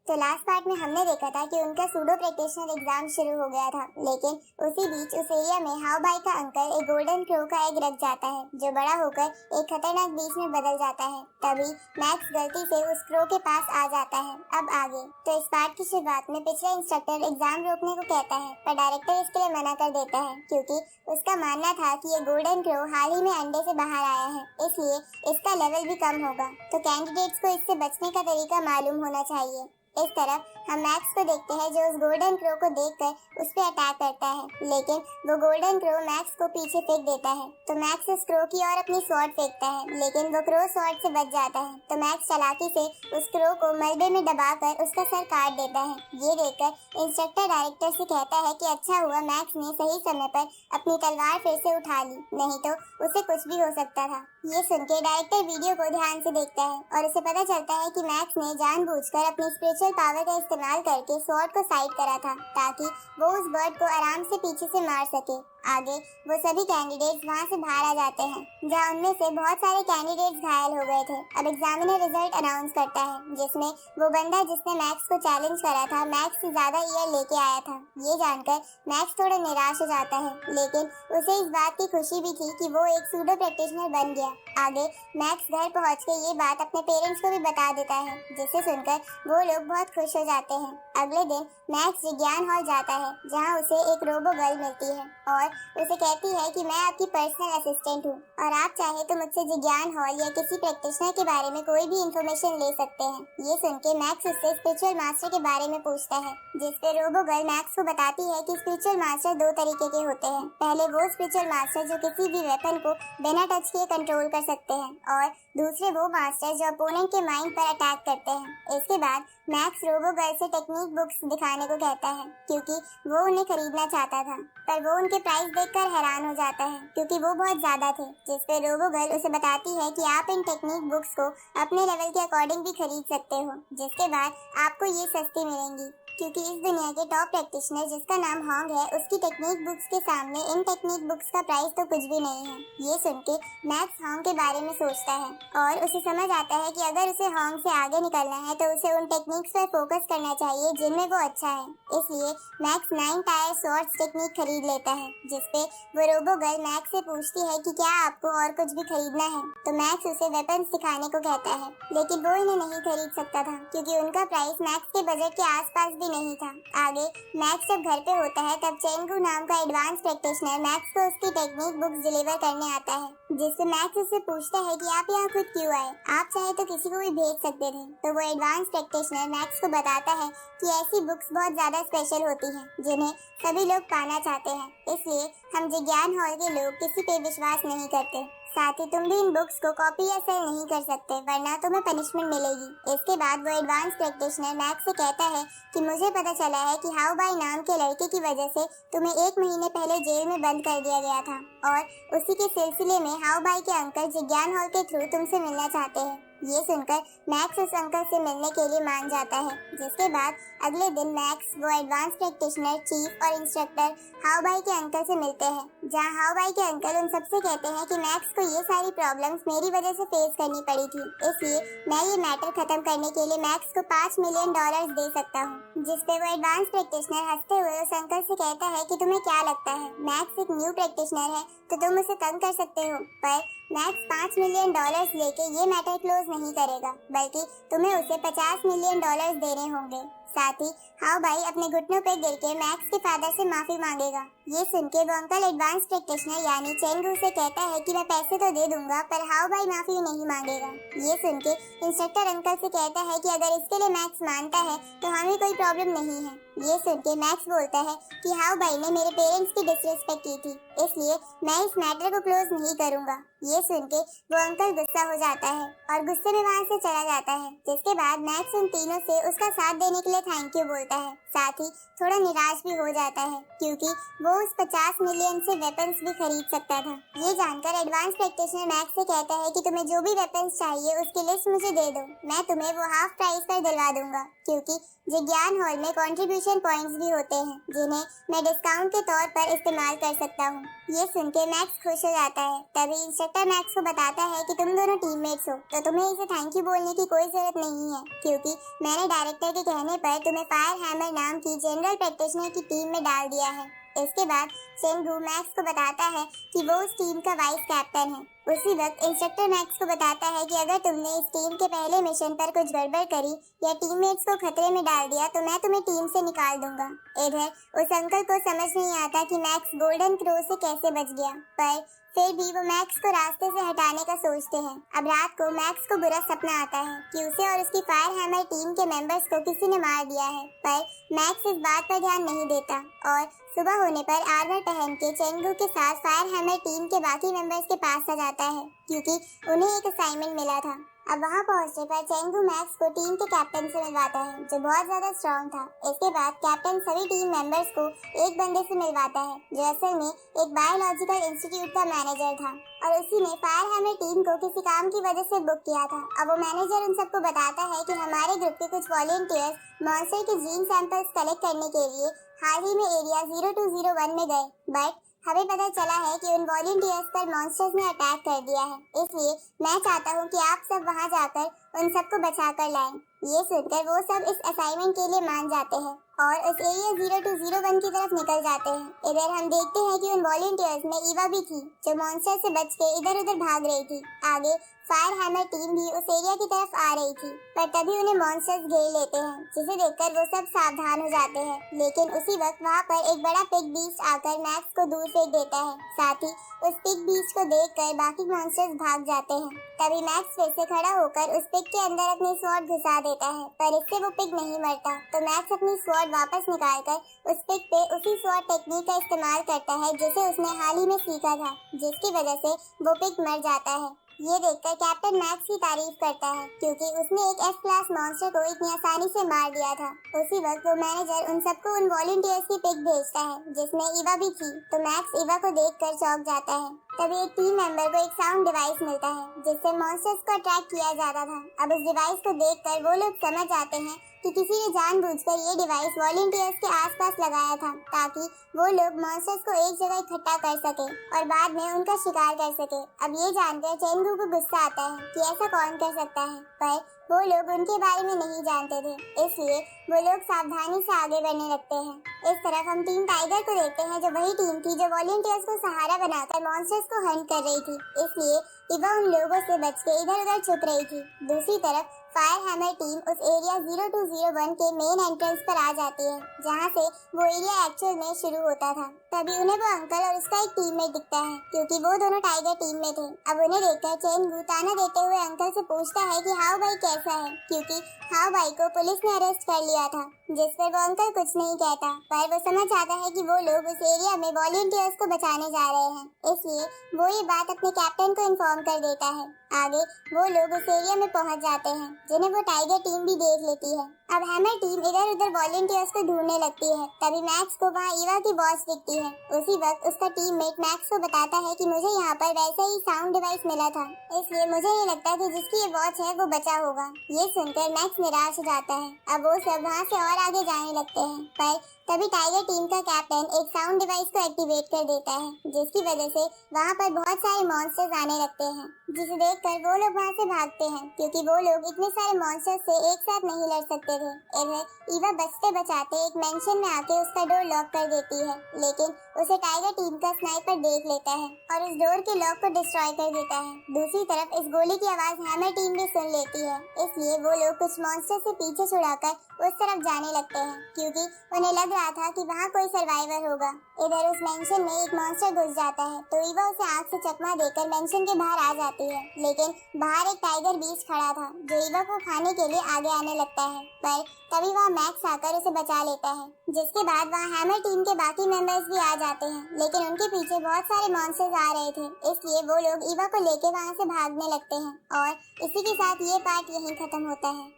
तो last part में हमने देखा था कि उनका सूडो प्रैक्टिशनर एग्जाम शुरू हो गया था, लेकिन उसी बीच उस एरिया में हाउ भाई का अंकल एक गोल्डन क्रो का एग रख जाता है, जो बड़ा होकर एक खतरनाक बीच में बदल जाता है। तभी मैक्स गलती से उस क्रो के पास आ जाता है। अब आगे तो इस पार्ट की शुरुआत में पिछला इंस्ट्रक्टर एग्जाम रोकने को कहता है, पर डायरेक्टर इसके लिए मना कर देता है, क्योंकि उसका मानना था कि ये गोल्डन क्रो हाल ही में अंडे से बाहर आया है, इसलिए इसका लेवल भी कम होगा, तो कैंडिडेट्स को इससे बचने का तरीका मालूम होना चाहिए। इस तरफ हम मैक्स को देखते हैं, जो उस गोल्डन क्रो को देखकर उस पे अटैक करता है, लेकिन वो गोल्डन क्रो मैक्स को पीछे फेंक देता है। तो मैक्स उस क्रो की ओर अपनी स्वॉर्ड फेंकता है, लेकिन वो क्रो स्वॉर्ड से बच जाता है। तो मैक्स चालाकी से उस क्रो को मलबे में दबाकर उसका सर काट देता है। ये देखकर इंस्ट्रक्टर डायरेक्टर से कहता है कि अच्छा हुआ मैक्स ने सही समय पर अपनी तलवार फिर से उठा ली, नहीं तो उसे कुछ भी हो सकता था। ये सुन के डायरेक्टर वीडियो को ध्यान से देखता है और उसे पता चलता है कि मैक्स ने जानबूझकर अपनी स्पिरिचुअल पावर का इस्तेमाल करके स्वॉर्ड को साइड करा था, ताकि वो उस बर्ड को आराम से पीछे से मार सके। आगे वो सभी कैंडिडेट्स वहाँ से बाहर आ जाते हैं, जहाँ उनमें से बहुत सारे कैंडिडेट्स घायल हो गए थे। अब एग्जामिनर रिजल्ट अनाउंस करता है, जिसमें वो बंदा जिसने मैक्स को चैलेंज करा था मैक्स से ज्यादा ईयर लेके आया था। ये जानकर मैक्स थोड़ा निराश हो जाता है, लेकिन उसे इस बात की खुशी भी थी कि वो एक सूडो प्रैक्टिशनर बन गया। आगे मैक्स घर पहुँच के ये बात अपने पेरेंट्स को भी बता देता है, जिसे सुनकर वो लोग बहुत खुश हो जाते हैं। अगले दिन मैक्स विज्ञान हॉल जाता है, जहाँ उसे एक रोबो गर्ल मिलती है और उसे कहती है कि मैं आपकी पर्सनल असिस्टेंट हूँ और आप चाहे तो मुझसे विज्ञान हॉल या किसी प्रैक्टिशनर के बारे में कोई भी इंफॉर्मेशन ले सकते हैं। ये सुन के मैक्स उससे स्पिरिचुअल मास्टर के बारे में पूछता है, जिसपे रोबो गर्ल मैक्स को बताती है कि स्पिरिचुअल मास्टर दो तरीके के होते हैं। पहले वो स्पिरिचुअल मास्टर जो किसी भी वेपन को बिना टच किए कंट्रोल कर सकते हैं, और दूसरे वो मास्टर जो अपोनेंट के माइंड पर अटैक करते हैं। इसके बाद मैक्स रोबो गर्ल से टेक्निक बुक्स दिखाने को कहता है, क्योंकि वो उन्हें खरीदना चाहता था, पर वो उनके प्राइस देखकर हैरान हो जाता है, क्योंकि वो बहुत ज्यादा थे। जिसपे रोबो गर्ल उसे बताती है कि आप इन टेक्निक बुक्स को अपने लेवल के अकॉर्डिंग भी खरीद सकते हो, जिसके बाद आपको ये सस्ती मिलेंगी, क्योंकि इस दुनिया के टॉप प्रैक्टिशनर जिसका नाम हॉन्ग है, उसकी टेक्निक बुक्स के सामने इन टेक्निक बुक्स का प्राइस तो कुछ भी नहीं है। ये सुन के मैक्स हॉन्ग के बारे में सोचता है और उसे समझ आता है कि अगर उसे हॉन्ग से आगे निकलना है तो उसे उन टेक्निक्स पर फोकस करना चाहिए जिनमें वो अच्छा है। इसलिए मैक्स 9 टायर स्वॉर्ड्स टेक्निक खरीद लेता है, जिसपे वो रोबो गर्ल मैक्स से पूछती है कि क्या आपको और कुछ भी खरीदना है। तो मैक्स उसे वेपन्स दिखाने को कहता है, लेकिन वो इन्हें नहीं खरीद सकता था, क्योंकि उनका प्राइस मैक्स के बजट के आसपास भी नहीं था। आगे मैक्स जब घर पे होता है, तब चेंगू नाम का एडवांस प्रैक्टिशनर मैक्स को उसकी टेक्निक बुक्स डिलीवर करने आता है, जिससे मैक्स उससे पूछता है कि आप यहाँ खुद क्यों आए, आप चाहे तो किसी को भी भेज सकते थे। तो वो एडवांस प्रैक्टिशनर मैक्स को बताता है कि ऐसी बुक्स बहुत ज्यादा स्पेशल होती हैं, जिन्हें सभी लोग पाना चाहते हैं, इसलिए हम विज्ञान हॉल के लोग किसी पे विश्वास नहीं करते। साथ ही तुम भी इन बुक्स को कॉपी या सेल नहीं कर सकते, वरना तुम्हें पनिशमेंट मिलेगी। इसके बाद वो एडवांस प्रैक्टिशनर मैक्स से कहता है कि मुझे पता चला है कि हाउ बाई नाम के लड़के की वजह से तुम्हें 1 महीने पहले जेल में बंद कर दिया गया था, और उसी के सिलसिले में हाउ बाई के अंकल विज्ञान हॉल के थ्रू तुमसे मिलना चाहते हैं। ये सुनकर मैक्स उस अंकल से मिलने के लिए मान जाता है, जिसके बाद अगले दिन मैक्स वो एडवांस प्रैक्टिशनर, चीफ और इंस्ट्रक्टर हाउ बाई के अंकल से मिलते हैं, जहाँ हाउ बाई के अंकल उन सबसे कहते हैं कि मैक्स को ये सारी प्रॉब्लम्स मेरी वजह से फेस करनी पड़ी थी, इसलिए मैं ये मैटर खत्म करने के लिए मैक्स को $5 मिलियन दे सकता हूँ। जिसपे वो एडवांस प्रैक्टिशनर हंसते हुए उस अंकल से कहता है कि तुम्हें क्या लगता है मैक्स एक न्यू प्रैक्टिशनर है तो तुम उसे तंग कर सकते हो, पर मैक्स $5 मिलियन लेके ये मैटर क्लोज नहीं करेगा, बल्कि तुम्हें उसे $50 मिलियन देने होंगे। साथ ही हाउ भाई अपने घुटनों पे गिर के मैक्स के फादर से माफी मांगेगा। ये सुन के वो अंकल एडवांस प्रैक्टिशनर यानी चेंगू से कहता है कि मैं पैसे तो दे दूंगा, पर हाउ भाई माफी नहीं मांगेगा। ये सुन के इंस्ट्रक्टर अंकल से कहता है कि अगर इसके लिए मैक्स मानता है तो हमें कोई प्रॉब्लम नहीं है। ये सुन के मैक्स बोलता है कि हाउ भाई ने मेरे पेरेंट्स की डिसरिस्पेक्ट की थी, इसलिए मैं इस मैटर को क्लोज नहीं करूंगा। ये सुन के वो अंकल गुस्सा हो जाता है और गुस्से में वहाँ से चला जाता है। जिसके बाद मैक्स उन तीनों से उसका साथ देने के लिए थैंक यू बोलता है, साथ ही थोड़ा निराश भी हो जाता है, क्योंकि वो उस 50 मिलियन से वेपन्स भी खरीद सकता था। ये जानकर एडवांस प्रैक्टिशनर मैक्स से कहता है कि तुम्हें जो भी वेपन्स चाहिए उसकी लिस्ट मुझे दे दो, मैं तुम्हें वो हाफ प्राइस पर दिलवा दूंगा, क्योंकि विज्ञान हॉल में कंट्रीब्यूशन पॉइंट्स भी होते हैं जिन्हें मैं डिस्काउंट के तौर पर इस्तेमाल कर सकता हूँ। ये सुन के मैक्स खुश हो जाता है। तभी इंस्ट्रक्टर मैक्स को बताता है कि तुम दोनों टीममेट्स हो, तो तुम्हें इसे थैंक यू बोलने की कोई जरूरत नहीं है, क्योंकि मैंने डायरेक्टर के कहने पर तुम्हें फायर हैमर नाम की जनरल प्रैक्टिशनर की टीम में डाल दिया है। इसके बाद चेंगू मैक्स को बताता है कि वो उस टीम का वाइस कैप्टन है। उसी वक्त इंस्ट्रक्टर मैक्स को बताता है कि अगर तुमने इस टीम के पहले मिशन पर कुछ गड़बड़ करी या टीममेट्स को खतरे में डाल दिया तो मैं तुम्हें टीम से निकाल दूंगा। इधर उस अंकल को समझ नहीं आता कि मैक्स गोल्डन क्रो से कैसे बच गया, पर फिर भी वो मैक्स को रास्ते से हटाने का सोचते हैं। अब रात को मैक्स को बुरा सपना आता है कि उसे और उसकी फायर हैमर टीम के मेंबर्स को किसी ने मार दिया है, पर मैक्स इस बात पर ध्यान नहीं देता और सुबह होने पर आर्मर पहन के चेंगू के साथ फायर हैमर टीम के बाकी मेंबर्स के पास आ जाता है, क्योंकि उन्हें एक असाइनमेंट मिला था। अब वहाँ पहुँचने पर चेंगू मैक्स को टीम के कैप्टन से मिलवाता है, जो बहुत ज्यादा स्ट्रॉन्ग था। इसके बाद कैप्टन सभी टीम मेंबर्स को एक बंदे से मिलवाता है, जो असल में एक बायोलॉजिकल इंस्टीट्यूट का मैनेजर था और उसी ने फायर हैमर टीम को किसी काम की वजह से बुक किया था। अब वो मैनेजर उन सबको बताता है कि हमारे ग्रुप के कुछ वॉलंटियर्स मॉन्स्टर के जीन सैंपल्स कलेक्ट करने के लिए हाल ही में एरिया 0201 में गए, बट हमें पता चला है कि उन वॉलंटियर्स पर मॉन्स्टर्स ने अटैक कर दिया है। इसलिए मैं चाहता हूँ कि आप सब वहाँ जाकर उन सबको बचा कर लाएं। ये सुनकर वो सब इस असाइनमेंट के लिए मान जाते हैं और उस एरिया 0201 की तरफ निकल जाते हैं। इधर हम देखते हैं कि उन वॉलंटियर्स में ईवा भी थी, जो मॉन्स्टर से बच के इधर उधर भाग रही थी। आगे फायर हैमर टीम भी उस एरिया की तरफ आ रही थी, पर तभी उन्हें मॉन्स्टर्स घेर लेते हैं, जिसे देखकर वो सब सावधान हो जाते हैं। लेकिन उसी वक्त वहाँ पर एक बड़ा पिग बीस्ट आकर मैक्स को दूर फेंक देता है। साथ ही उस पिग बीस्ट को देखकर बाकी मॉन्स्टर्स भाग जाते हैं। तभी मैक्स फिर से खड़ा होकर उस पिग के अंदर अपनी स्वॉर्ड घुसा देता है, पर इससे वो पिग नहीं मरता। तो मैक्स अपनी स्वॉर्ड वापस निकालकर उस पिग पे उसी स्वॉर्ड टेक्निक का इस्तेमाल करता है जिसे उसने हाल ही में सीखा था, जिसकी वजह से वो पिग मर जाता है। ये देखकर कैप्टन मैक्स की तारीफ करता है, क्योंकि उसने एक एफ क्लास मॉन्स्टर को इतनी आसानी से मार दिया था। उसी वक्त वो मैनेजर उन सबको उन वॉलंटियर्स की पिक भेजता है, जिसमें ईवा भी थी। तो मैक्स ईवा को देखकर चौंक जाता है। तभी एक टीम मेंबर को एक साउंड डिवाइस मिलता है, जिससे मॉन्स्टर्स को अट्रैक्ट किया जाता था। अब इस डिवाइस को देखकर वो लोग समझ जाते हैं कि किसी ने जानबूझकर ये डिवाइस वॉलंटियर्स के आसपास लगाया था, ताकि वो लोग मॉन्स्टर्स को एक जगह इकट्ठा कर सके और बाद में उनका शिकार कर सके। अब ये जानकर चेंगू को गुस्सा आता है कि ऐसा कौन कर सकता है, पर वो लोग उनके बारे में नहीं जानते थे, इसलिए वो लोग सावधानी से आगे बढ़ने लगते हैं। इस तरफ हम टीम टाइगर को देखते हैं, जो वही टीम थी जो वॉलंटियर्स को सहारा बनाकर मॉन्स्टर्स को हंट कर रही थी। इसलिए ईवा उन लोगों से बच के इधर उधर छुप रही थी। दूसरी तरफ फायर हैमर टीम उस एरिया 0201 के मेन एंट्रेंस पर आ जाती है, जहाँ से वो एरिया एक्चुअल में शुरू होता था। तभी उन्हें वो अंकल और उसका एक टीममेट दिखता है, क्योंकि वो दोनों टाइगर टीम में थे। अब उन्हें देखकर चेंगू ताना देते हुए अंकल से पूछता है कि हाउ भाई कैसा है, क्योंकि हाउ भाई को पुलिस ने अरेस्ट कर लिया था, जिस पर वो अंकल कुछ नहीं कहता, पर वो समझ आता है कि वो लोग उस एरिया में वॉलंटियर्स को बचाने जा रहे हैं। इसलिए वो ये बात अपने कैप्टन को इन्फॉर्म कर देता है। आगे वो लोग उस एरिया में पहुंच जाते हैं, जिन्हें वो टाइगर टीम भी देख लेती है। अब हैमर टीम इधर उधर वॉलंटियर्स को ढूंढने लगती है। तभी मैक्स को वहाँ ईवा की वॉच दिखती है। उसी वक्त उसका टीममेट मैक्स को बताता है कि मुझे यहाँ पर वैसा ही साउंड डिवाइस मिला था, इसलिए मुझे नहीं लगता कि जिसकी ये वॉच है वो बचा होगा। ये सुनकर मैक्स निराश हो जाता है। अब वो सब वहाँ से और आगे जाने लगते हैं, पर तभी टाइगर टीम का कैप्टन एक साउंड डिवाइस को एक्टिवेट कर देता है, जिसकी वजह से वहाँ पर बहुत सारे मॉन्स्टर्स आने लगते हैं, जिसे देखकर वो लोग वहाँ से भागते हैं, क्योंकि वो लोग इतने सारे मॉन्स्टर्स से एक साथ नहीं लड़ सकते थे। इधर ईवा बचते बचाते एक मेंशन में आके उसका डोर लॉक कर देती है, लेकिन उसे टाइगर टीम का स्नाइपर देख लेता है और उस डोर के लॉक को डिस्ट्रॉय कर देता है। दूसरी तरफ इस गोली की आवाज हैमर टीम भी सुन लेती है, इसलिए वो लोग कुछ मॉन्स्टर से पीछे छुड़ाकर उस तरफ जाने लगते हैं, क्योंकि उन्हें लग रहा था कि वहाँ कोई सर्वाइवर होगा। इधर उस मेंशन में एक मॉन्स्टर घुस जाता है, तो ईवा उसे आँख से चकमा देकर मेंशन के बाहर आ जाती है, लेकिन बाहर एक टाइगर बीच खड़ा था, जो ईवा को खाने के लिए आगे आने लगता है, पर तभी वहाँ मैक्स आकर उसे बचा लेता है। जिसके बाद वहाँ हैमर टीम के बाकी मेंबर्स भी आ जाते हैं, लेकिन उनके पीछे बहुत सारे मॉन्स्टर्स आ रहे थे, इसलिए वो लोग ईवा को लेके वहाँ से भागने लगते हैं। और इसी के साथ ये पार्ट यहीं खत्म होता है।